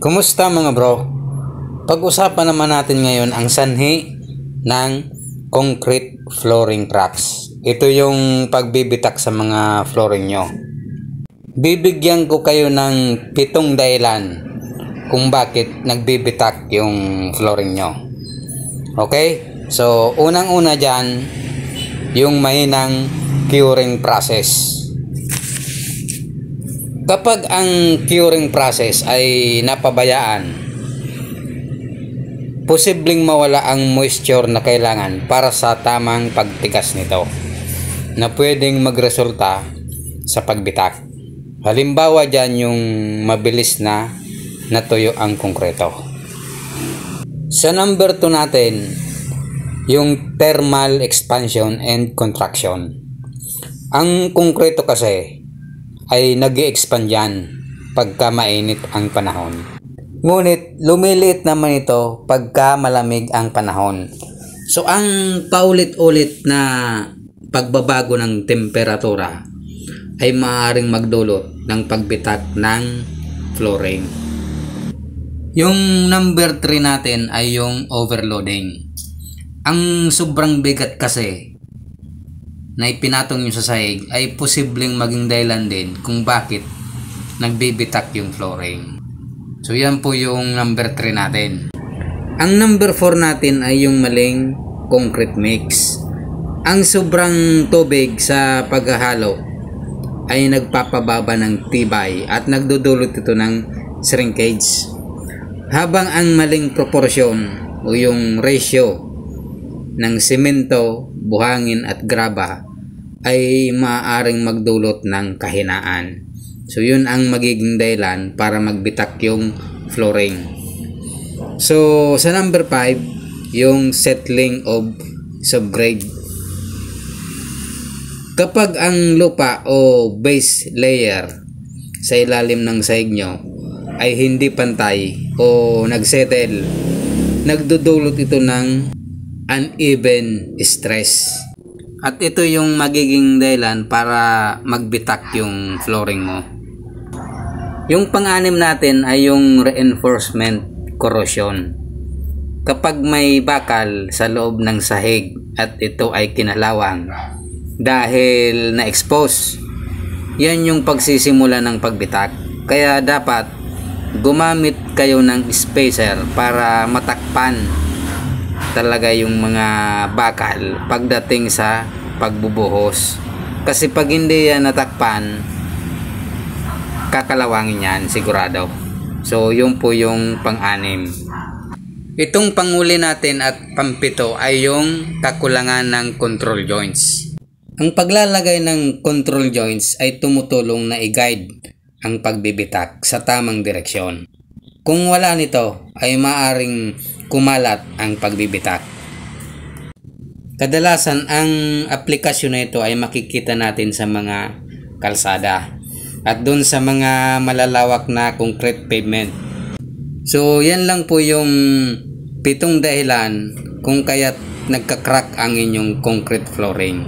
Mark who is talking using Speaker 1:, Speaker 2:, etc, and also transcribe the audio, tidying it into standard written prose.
Speaker 1: Kumusta mga bro? Pag-usapan naman natin ngayon ang sanhi ng concrete flooring cracks. Ito yung pagbibitak sa mga flooring nyo. Bibigyan ko kayo ng 7 dahilan kung bakit nagbibitak yung flooring nyo. Okay? So, unang-una dyan, yung mahinang curing process. Kapag ang curing process ay napabayaan, posibleng mawala ang moisture na kailangan para sa tamang pagtigas nito na pwedeng magresulta sa pagbitak. Halimbawa dyan yung mabilis na natuyo ang konkreto. Sa number 2 natin, yung thermal expansion and contraction. Ang konkreto kasi ay nag-i-expand yan pagka mainit ang panahon. Ngunit lumiliit naman ito pagka malamig ang panahon. So ang paulit-ulit na pagbabago ng temperatura ay maaaring magdulot ng pagbitak ng flooring. Yung number 3 natin ay yung overloading. Ang sobrang bigat kasi na ipinatong nyo sa sahig ay posibleng maging dahilan din kung bakit nagbibitak yung flooring. So yan po yung number 3 natin. Ang number 4 natin ay yung maling concrete mix. Ang sobrang tubig sa paghahalo ay nagpapababa ng tibay at nagdudulot ito ng shrinkage. Habang ang maling proporsyon o yung ratio ng semento, buhangin at graba ay maaaring magdulot ng kahinaan. So yun ang magiging dahilan para magbitak yung flooring. So sa number 5, yung settling of subgrade. Kapag ang lupa o base layer sa ilalim ng sahig nyo ay hindi pantay o nagsettle, nagdudulot ito ng uneven stress. At ito yung magiging dahilan para magbitak yung flooring mo. Yung pang-anim natin ay yung reinforcement corrosion. Kapag may bakal sa loob ng sahig at ito ay kinalawang dahil na-expose, yan yung pagsisimula ng pagbitak. Kaya dapat gumamit kayo ng spacer para matakpan talaga yung mga bakal pagdating sa pagbubuhos. Kasi pag hindi yan natakpan, kakalawangin yan sigurado. So yun po yung pang-anim. Itong panguli natin at pampito ay yung kakulangan ng control joints. Ang paglalagay ng control joints ay tumutulong na i-guide ang pagbibitak sa tamang direksyon. Kung wala nito ay maaring kumalat ang pagbibitak. Kadalasan ang aplikasyon na ito ay makikita natin sa mga kalsada at doon sa mga malalawak na concrete pavement. So yan lang po yung 7 dahilan kung kaya't nagka-crack ang inyong concrete flooring.